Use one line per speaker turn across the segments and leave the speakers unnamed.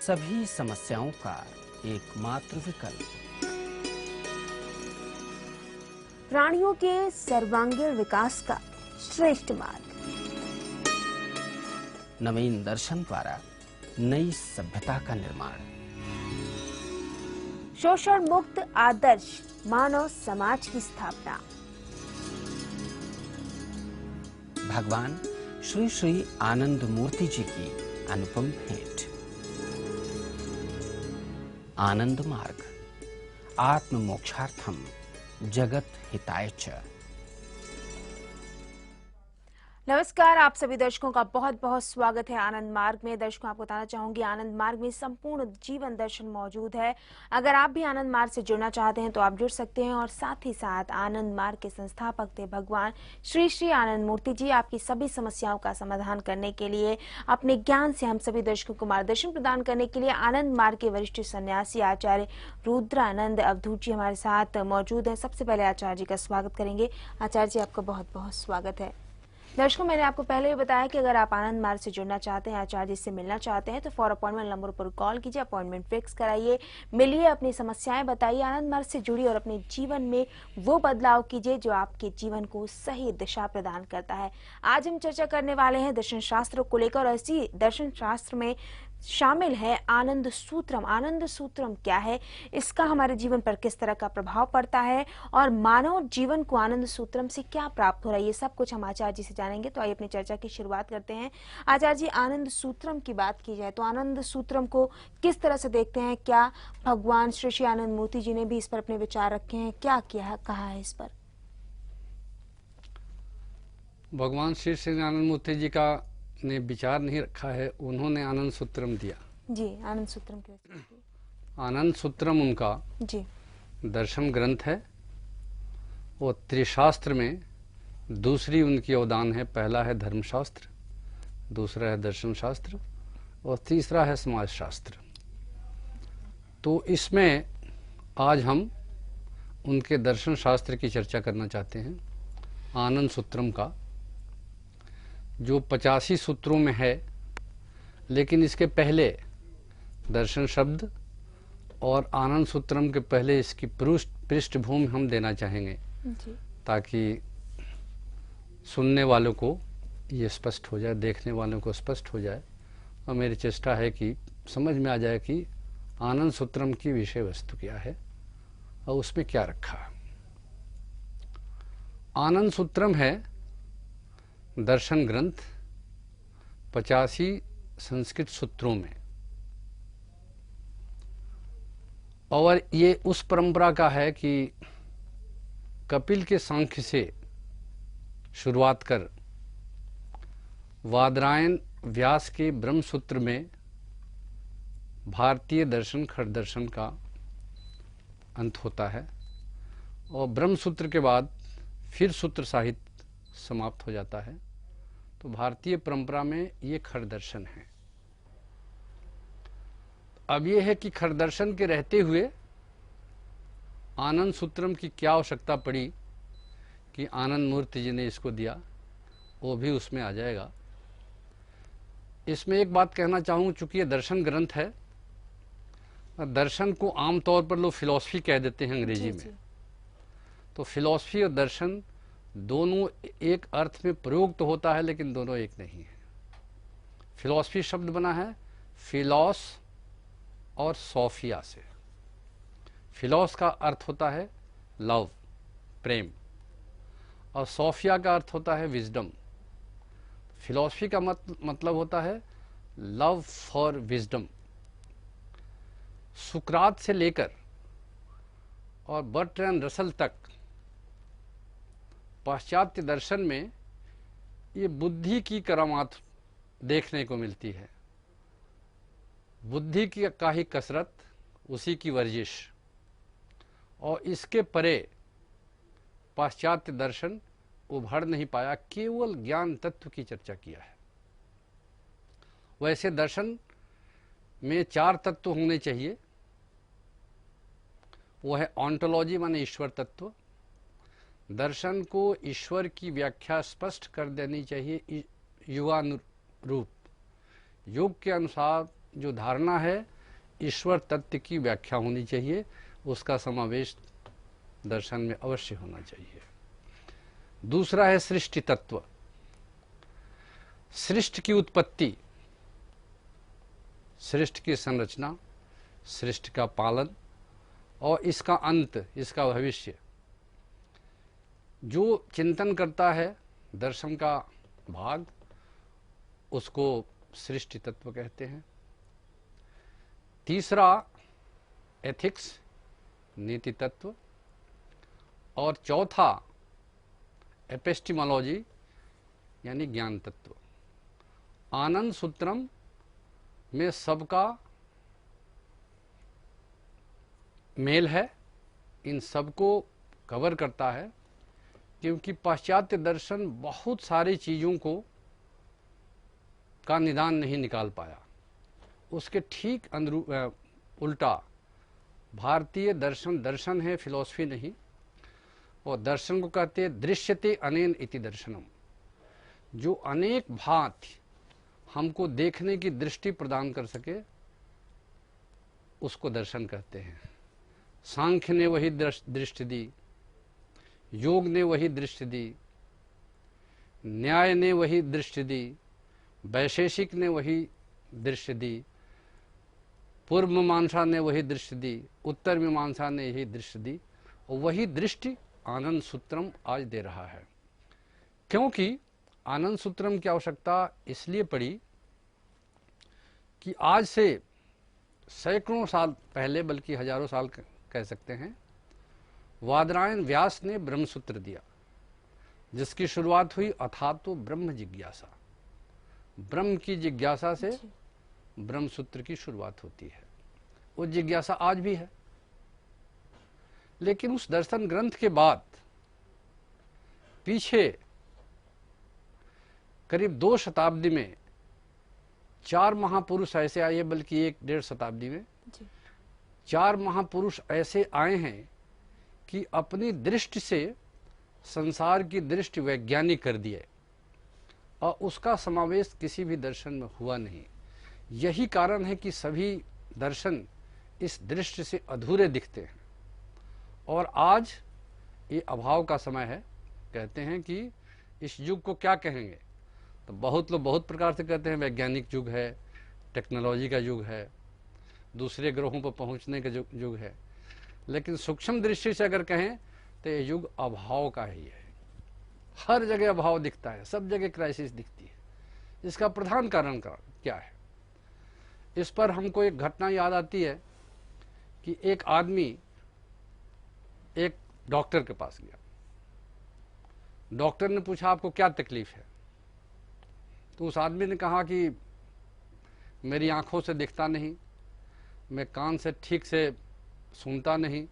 सभी समस्याओं का एकमात्र विकल्प।
प्राणियों के सर्वांगीण विकास का श्रेष्ठ मार्ग।
नवीन दर्शन द्वारा नई सभ्यता का निर्माण।
शोषण मुक्त आदर्श मानव समाज की स्थापना।
भगवान श्री श्री आनंद मूर्ति जी की अनुपम भेंट। आनंद मार्ग, आत्म मोक्षार्थम जगत हिताय च।
नमस्कार, आप सभी दर्शकों का बहुत बहुत स्वागत है आनंद मार्ग में। दर्शकों, आपको बताना चाहूंगी आनंद मार्ग में संपूर्ण जीवन दर्शन मौजूद है। अगर आप भी आनंद मार्ग से जुड़ना चाहते हैं तो आप जुड़ सकते हैं। और साथ ही साथ आनंद मार्ग के संस्थापक थे भगवान श्री श्री आनंद मूर्ति जी। आपकी सभी समस्याओं का समाधान करने के लिए, अपने ज्ञान से हम सभी दर्शकों को मार्गदर्शन प्रदान करने के लिए आनंद मार्ग के वरिष्ठ सन्यासी आचार्य रुद्रानंद अवधूत जी हमारे साथ मौजूद है। सबसे पहले आचार्य जी का स्वागत करेंगे। आचार्य जी, आपका बहुत बहुत स्वागत है। दर्शकों, मैंने आपको पहले भी बताया कि अगर आप आनंद मार्ग से जुड़ना चाहते हैं, आचार्य जी से मिलना चाहते हैं तो फॉर अपॉइंटमेंट नंबर पर कॉल कीजिए, अपॉइंटमेंट फिक्स कराइए, मिलिए, अपनी समस्याएं बताइए, आनंद मार्ग से जुड़िए और अपने जीवन में वो बदलाव कीजिए जो आपके जीवन को सही दिशा प्रदान करता है। आज हम चर्चा करने वाले हैं दर्शन शास्त्र को लेकर, और इसी दर्शन शास्त्र में शामिल है आनंद सूत्रम। आनंद सूत्रम क्या है, इसका हमारे जीवन पर किस तरह का प्रभाव पड़ता है और मानव जीवन को आनंद सूत्रम से क्या प्राप्त हो रहा है, ये सब कुछ हम आचार्य जी से जानेंगे। तो आइए अपनी चर्चा की शुरुआत करते हैं। आचार्य जी, आनंद सूत्रम की बात की जाए तो आनंद सूत्रम को किस तरह से देखते हैं? क्या भगवान श्री श्री आनंद मूर्ति जी ने भी इस पर अपने विचार रखे हैं? क्या किया है, कहा है इस पर?
भगवान श्री श्री आनंद मूर्ति जी का ने विचार नहीं रखा है, उन्होंने आनंद सूत्रम दिया।
जी, आनंद सूत्रम की
आनंद सूत्रम उनका
जी
दर्शन ग्रंथ है और त्रिशास्त्र में दूसरी उनकी अवदान है। पहला है धर्मशास्त्र, दूसरा है दर्शन शास्त्र और तीसरा है समाज शास्त्र। तो इसमें आज हम उनके दर्शन शास्त्र की चर्चा करना चाहते हैं। आनंद सूत्रम का जो 85 सूत्रों में है, लेकिन इसके पहले दर्शन शब्द और आनंद सूत्रम के पहले इसकी पृष्ठभूमि हम देना चाहेंगे
जी।
ताकि सुनने वालों को ये स्पष्ट हो जाए, देखने वालों को स्पष्ट हो जाए। और मेरी चेष्टा है कि समझ में आ जाए कि आनंद सूत्रम की विषय वस्तु क्या है और उसमें क्या रखा है। आनंद सूत्रम है दर्शन ग्रंथ 85 संस्कृत सूत्रों में, और ये उस परंपरा का है कि कपिल के सांख्य से शुरुआत कर वादरायण व्यास के ब्रह्मसूत्र में भारतीय दर्शन खड़ दर्शन का अंत होता है, और ब्रह्मसूत्र के बाद फिर सूत्र साहित्य समाप्त हो जाता है। तो भारतीय परंपरा में ये खड़ दर्शन है। अब ये है कि खड़ दर्शन के रहते हुए आनंद सूत्रम की क्या आवश्यकता पड़ी कि आनंद मूर्ति जी ने इसको दिया, वो भी उसमें आ जाएगा। इसमें एक बात कहना चाहूँ, चूंकि ये दर्शन ग्रंथ है, दर्शन को आमतौर पर लोग फिलॉसफी कह देते हैं अंग्रेजी में। तो फिलॉसफी और दर्शन दोनों एक अर्थ में प्रयोग तो होता है, लेकिन दोनों एक नहीं है। फिलॉसफी शब्द बना है फिलॉस और सोफिया से। फिलॉस का अर्थ होता है लव, प्रेम, और सोफिया का अर्थ होता है विजडम। फिलॉसफी का मतलब होता है लव फॉर विजडम। सुकरात से लेकर और बर्ट्रैंड रसल तक पाश्चात्य दर्शन में ये बुद्धि की करामात देखने को मिलती है। बुद्धि की का ही कसरत, उसी की वर्जिश, और इसके परे पाश्चात्य दर्शन उभर नहीं पाया, केवल ज्ञान तत्व की चर्चा किया है। वैसे दर्शन में 4 तत्व होने चाहिए। वो है ऑन्टोलॉजी, माने ईश्वर तत्व। दर्शन को ईश्वर की व्याख्या स्पष्ट कर देनी चाहिए युगानुरूप। योग के अनुसार जो धारणा है ईश्वर तत्व की व्याख्या होनी चाहिए, उसका समावेश दर्शन में अवश्य होना चाहिए। दूसरा है सृष्टि तत्व। सृष्टि की उत्पत्ति, सृष्टि की संरचना, सृष्टि का पालन और इसका अंत, इसका भविष्य, जो चिंतन करता है दर्शन का भाग, उसको सृष्टि तत्व कहते हैं। तीसरा एथिक्स, नीति तत्व, और चौथा एपिस्टेमोलॉजी यानी ज्ञान तत्व। आनंद सूत्रम में सबका मेल है, इन सबको कवर करता है, क्योंकि पाश्चात्य दर्शन बहुत सारी चीज़ों को का निदान नहीं निकाल पाया। उसके ठीक उल्टा भारतीय दर्शन दर्शन है, फिलॉसफी नहीं। और दर्शन को कहते हैं दृश्यते अनेन इति दर्शनम, जो अनेक भांति हमको देखने की दृष्टि प्रदान कर सके, उसको दर्शन कहते हैं। सांख्य ने वही दृष्टि दी, योग ने वही दृष्टि दी, न्याय ने वही दृष्टि दी, वैशेषिक ने वही दृष्टि दी, पूर्व मीमांसा ने वही दृष्टि दी, उत्तर मीमांसा ने यही दृष्टि दी, और वही दृष्टि आनंद सूत्रम आज दे रहा है। क्योंकि आनंद सूत्रम की आवश्यकता इसलिए पड़ी कि आज से सैकड़ों साल पहले, बल्कि हजारों साल कह सकते हैं, वादरायण व्यास ने ब्रह्मसूत्र दिया, जिसकी शुरुआत हुई अथातो ब्रह्म जिज्ञासा। ब्रह्म की जिज्ञासा से ब्रह्मसूत्र की शुरुआत होती है। वो जिज्ञासा आज भी है। लेकिन उस दर्शन ग्रंथ के बाद पीछे करीब 2 शताब्दी में 4 महापुरुष ऐसे आए, बल्कि 1-1.5 शताब्दी में 4 महापुरुष ऐसे आए हैं कि अपनी दृष्टि से संसार की दृष्टि वैज्ञानिक कर दिए, और उसका समावेश किसी भी दर्शन में हुआ नहीं। यही कारण है कि सभी दर्शन इस दृष्टि से अधूरे दिखते हैं। और आज ये अभाव का समय है। कहते हैं कि इस युग को क्या कहेंगे, तो बहुत लोग बहुत प्रकार से कहते हैं वैज्ञानिक युग है, टेक्नोलॉजी का युग है, दूसरे ग्रहों पर पहुंचने का युग है। लेकिन सूक्ष्म दृष्टि से अगर कहें तो ये युग अभाव का ही है। हर जगह अभाव दिखता है, सब जगह क्राइसिस दिखती है। इसका प्रधान कारण क्या है? इस पर हमको एक घटना याद आती है कि एक आदमी एक डॉक्टर के पास गया। डॉक्टर ने पूछा आपको क्या तकलीफ है? तो उस आदमी ने कहा कि मेरी आंखों से दिखता नहीं, मैं कान से ठीक से सुनता नहीं,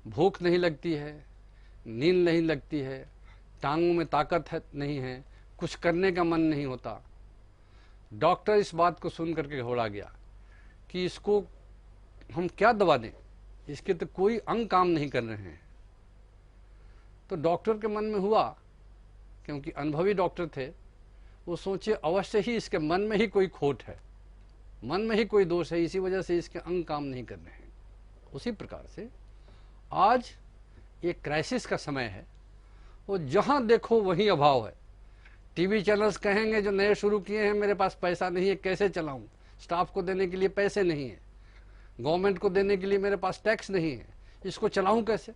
भूख नहीं लगती है, नींद नहीं लगती है, टांगों में ताकत नहीं है, कुछ करने का मन नहीं होता। डॉक्टर इस बात को सुन करके घबरा गया कि इसको हम क्या दवा दें, इसके तो कोई अंग काम नहीं कर रहे हैं। तो डॉक्टर के मन में हुआ, क्योंकि अनुभवी डॉक्टर थे, वो सोचे अवश्य ही इसके मन में ही कोई खोट है, मन में ही कोई दोष है, इसी वजह से इसके अंग काम नहीं कर रहे हैं। उसी प्रकार से आज एक क्राइसिस का समय है, वो जहां देखो वही अभाव है। टीवी चैनल्स कहेंगे जो नए शुरू किए हैं, मेरे पास पैसा नहीं है, कैसे चलाऊं, स्टाफ को देने के लिए पैसे नहीं है, गवर्नमेंट को देने के लिए मेरे पास टैक्स नहीं है, इसको चलाऊं कैसे।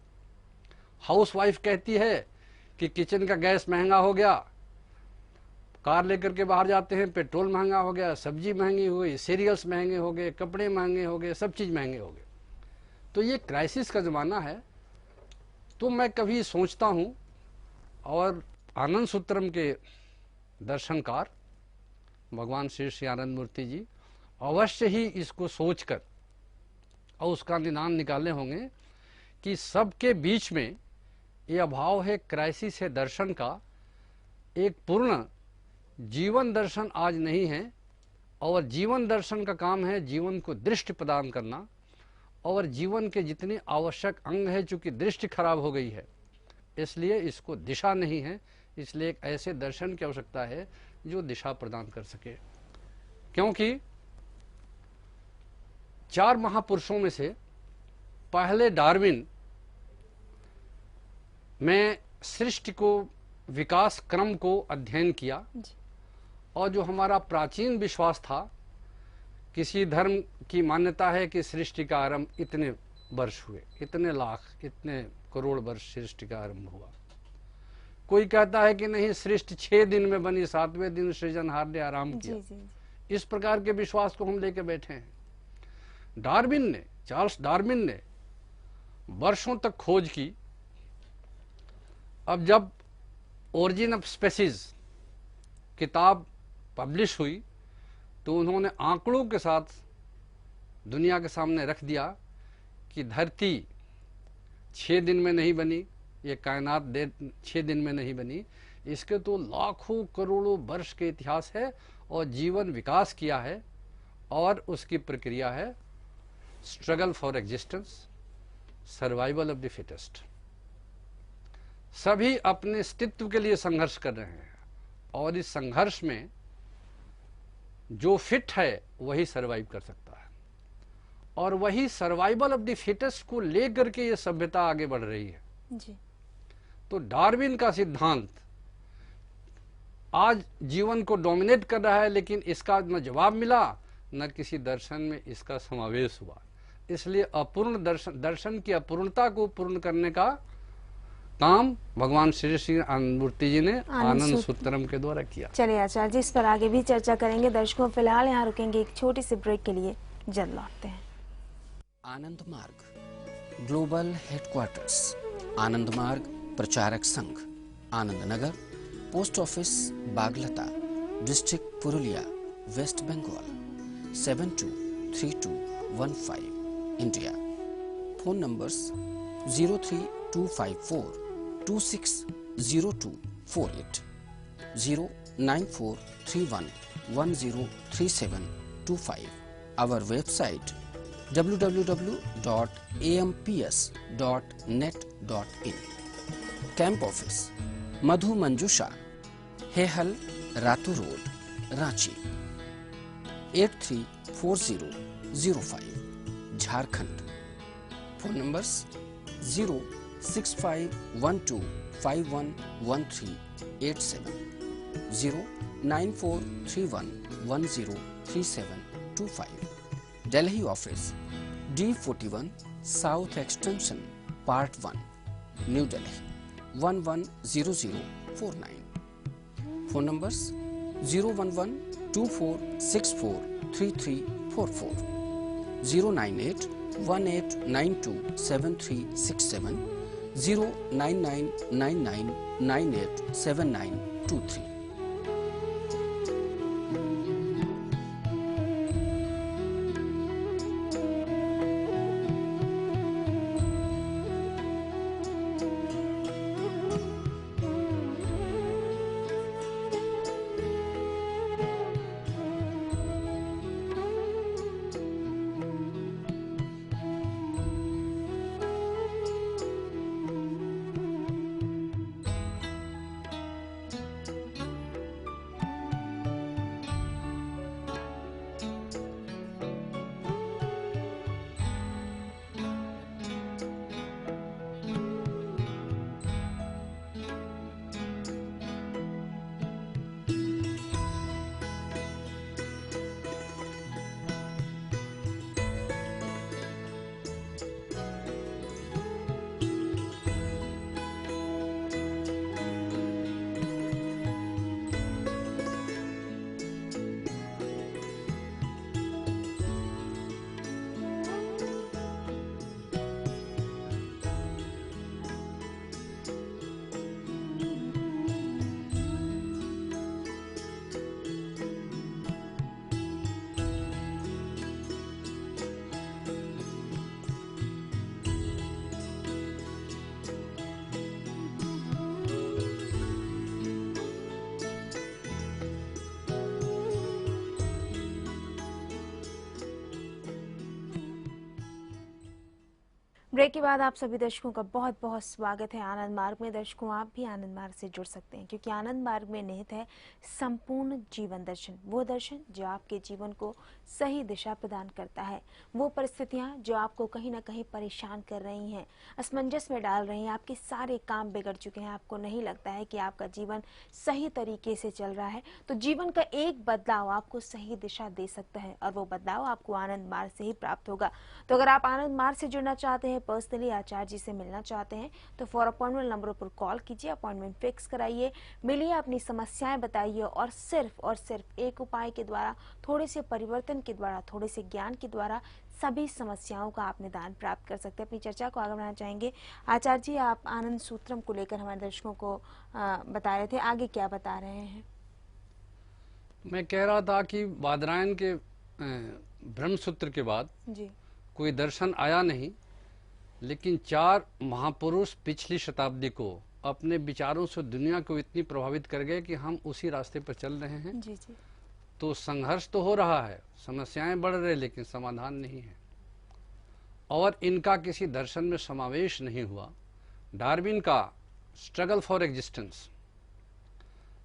हाउसवाइफ कहती है कि किचन का गैस महंगा हो गया, कार लेकर के बाहर जाते हैं, पेट्रोल महंगा हो गया, सब्जी महंगी हुई, सीरियल्स महंगे हो गए, कपड़े महंगे हो गए, सब चीज़ महंगे हो गए। तो ये क्राइसिस का ज़माना है। तो मैं कभी सोचता हूँ, और आनंद सूत्रम के दर्शनकार भगवान श्री श्री आनंद मूर्ति जी अवश्य ही इसको सोचकर और उसका निदान निकाले होंगे कि सबके बीच में ये अभाव है, क्राइसिस है दर्शन का। एक पूर्ण जीवन दर्शन आज नहीं है, और जीवन दर्शन का काम है जीवन को दृष्टि प्रदान करना, और जीवन के जितने आवश्यक अंग है, चूंकि दृष्टि खराब हो गई है इसलिए इसको दिशा नहीं है। इसलिए एक ऐसे दर्शन की आवश्यकता है जो दिशा प्रदान कर सके। क्योंकि चार महापुरुषों में से पहले डार्विन में सृष्टि को, विकास क्रम को अध्ययन किया, और जो हमारा प्राचीन विश्वास था, किसी धर्म की मान्यता है कि सृष्टि का आरंभ इतने वर्ष हुए, इतने लाख, इतने करोड़ वर्ष सृष्टि का आरंभ हुआ। कोई कहता है कि नहीं, सृष्टि 6 दिन में बनी, 7वें दिन सृजनहार ने आराम किया। इस प्रकार के विश्वास को हम लेके बैठे हैं। चार्ल्स डार्विन ने वर्षों तक खोज की। अब जब ओरिजिन ऑफ स्पेसीज किताब पब्लिश हुई तो उन्होंने आंकड़ों के साथ दुनिया के सामने रख दिया कि धरती 6 दिन में नहीं बनी, ये कायनात 6 दिन में नहीं बनी, इसके तो लाखों करोड़ों वर्ष के इतिहास है, और जीवन विकास किया है, और उसकी प्रक्रिया है struggle for existence, survival of the fittest. सभी अपने अस्तित्व के लिए संघर्ष कर रहे हैं, और इस संघर्ष में जो फिट है वही सरवाइव कर सकता है, और वही सर्वाइवल ऑफ द फिटेस्ट को लेकर के ये सभ्यता आगे बढ़ रही है
जी।
तो डार्विन का सिद्धांत आज जीवन को डोमिनेट कर रहा है, लेकिन इसका न जवाब मिला, न किसी दर्शन में इसका समावेश हुआ। इसलिए अपूर्ण दर्शन की अपूर्णता को पूर्ण करने का काम भगवान श्री श्री आनंद मूर्ति जी ने आनंद सूत्रम के द्वारा किया।
चलिए आचार्य जी, इस पर आगे भी चर्चा करेंगे। दर्शकों, फिलहाल यहाँ रुकेंगे एक छोटी सी ब्रेक के लिए, जल्द लौटते हैं।
आनंद मार्ग global headquarters, Anand Marg Pracharak Sangh, Anand Nagar, post office Bagalata, district Purulia, west Bengal 723215, India. Phone numbers 03254260248, 09431103725. Our website www.amps.net.in. Camp Office Madhu Manjusha, Hehal, Ratu road, Ranchi 834005, Jharkhand. Phone numbers 06512511387, 09431103725. Delhi office D41 South Extension Part 1, New Delhi 110049. Phone numbers 01124643344, 09818927367, 09999987923.
Break के बाद आप सभी दर्शकों का बहुत बहुत स्वागत है आनंद मार्ग में। दर्शकों, आप भी आनंद मार्ग से जुड़ सकते हैं क्योंकि आनंद मार्ग में निहित है संपूर्ण जीवन दर्शन। वो दर्शन जो आपके जीवन को सही दिशा प्रदान करता है, वो परिस्थितियां जो आपको कहीं ना कहीं परेशान कर रही हैं, असमंजस में डाल रही हैं, आपके सारे काम बिगड़ चुके हैं, आपको नहीं लगता है कि आपका जीवन सही तरीके से चल रहा है, तो जीवन का एक बदलाव आपको सही दिशा दे सकता है और वो बदलाव आपको आनंद मार्ग से ही प्राप्त होगा। तो अगर आप आनंद मार्ग से जुड़ना चाहते हैं, पर्सनली आचार्य जी से मिलना चाहते हैं, तो फॉर अपॉइंटमेंट नंबर पर कॉल कीजिए, अपॉइंटमेंट फिक्स कराइए, मिलिए, अपनी समस्याएं बताइए और सिर्फ एक उपाय के द्वारा, थोड़े से परिवर्तन के द्वारा, थोड़े से ज्ञान के द्वारा सभी समस्याओं का आप निदान प्राप्त कर सकते हैं। अपनी चर्चा को आगे बढ़ाना चाहेंगे आचार्य जी। आप आनंद सूत्रम को लेकर हमारे दर्शकों को बता रहे थे, आगे क्या बता रहे हैं?
मैं कह रहा था कि बादरायण के ब्रह्म सूत्र के बाद
जी
कोई दर्शन आया नहीं, लेकिन 4 महापुरुष पिछली शताब्दी को अपने विचारों से दुनिया को इतनी प्रभावित कर गए कि हम उसी रास्ते पर चल रहे हैं।
जी जी।
तो संघर्ष तो हो रहा है, समस्याएं बढ़ रही, लेकिन समाधान नहीं है और इनका किसी दर्शन में समावेश नहीं हुआ। डार्विन का स्ट्रगल फॉर एग्जिस्टेंस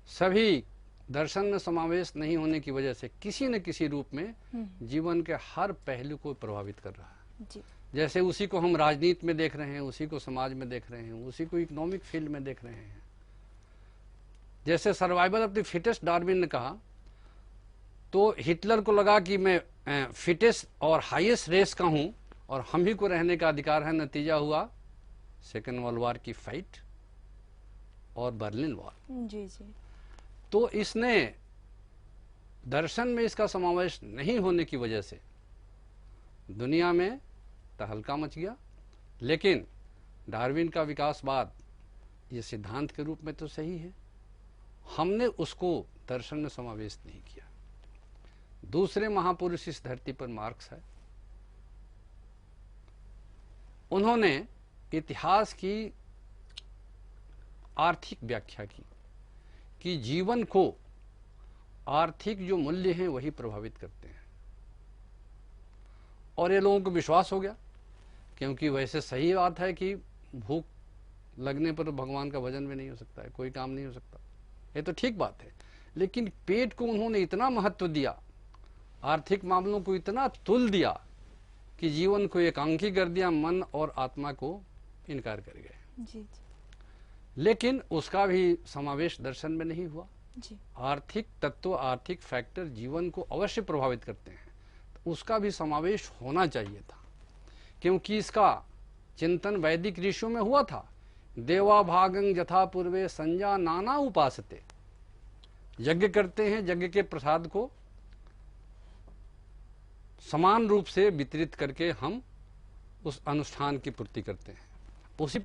सभी दर्शन में समावेश नहीं होने की वजह से किसी न किसी रूप में जीवन के हर पहलू को प्रभावित कर रहा है।
जी।
जैसे उसी को हम राजनीति में देख रहे हैं, उसी को समाज में देख रहे हैं, उसी को इकोनॉमिक फील्ड में देख रहे हैं। जैसे survival of the fittest Darwin ने कहा, तो हिटलर को लगा कि मैं फिटेस्ट और हाईएस्ट रेस का हूं और हम ही को रहने का अधिकार है। नतीजा हुआ सेकेंड वर्ल्ड वॉर की फाइट और बर्लिन वॉर।
जी जी।
तो इसने दर्शन में इसका समावेश नहीं होने की वजह से दुनिया में तहलका मच गया। लेकिन डार्विन का विकासवाद ये सिद्धांत के रूप में तो सही है, हमने उसको दर्शन में समावेश नहीं किया। दूसरे महापुरुष इस धरती पर मार्क्स है। उन्होंने इतिहास की आर्थिक व्याख्या की कि जीवन को आर्थिक जो मूल्य हैं वही प्रभावित करते हैं, और ये लोगों को विश्वास हो गया, क्योंकि वैसे सही बात है कि भूख लगने पर भगवान का भजन भी नहीं हो सकता है, कोई काम नहीं हो सकता, ये तो ठीक बात है। लेकिन पेट को उन्होंने इतना महत्व दिया, आर्थिक मामलों को इतना तुल दिया कि जीवन को एकांकी कर दिया, मन और आत्मा को इनकार कर गए।
जी जी।
लेकिन उसका भी समावेश दर्शन में नहीं हुआ।
जी।
आर्थिक तत्व, आर्थिक फैक्टर जीवन को अवश्य प्रभावित करते हैं, तो उसका भी समावेश होना चाहिए था, क्योंकि इसका चिंतन वैदिक ऋषियों में हुआ था। देवा भागं यथा पूर्वे संजा नाना उपासते, यज्ञ करते हैं, यज्ञ के प्रसाद को समान रूप से वितरित करके हम उस अनुष्ठान की पूर्ति करते हैं। उसी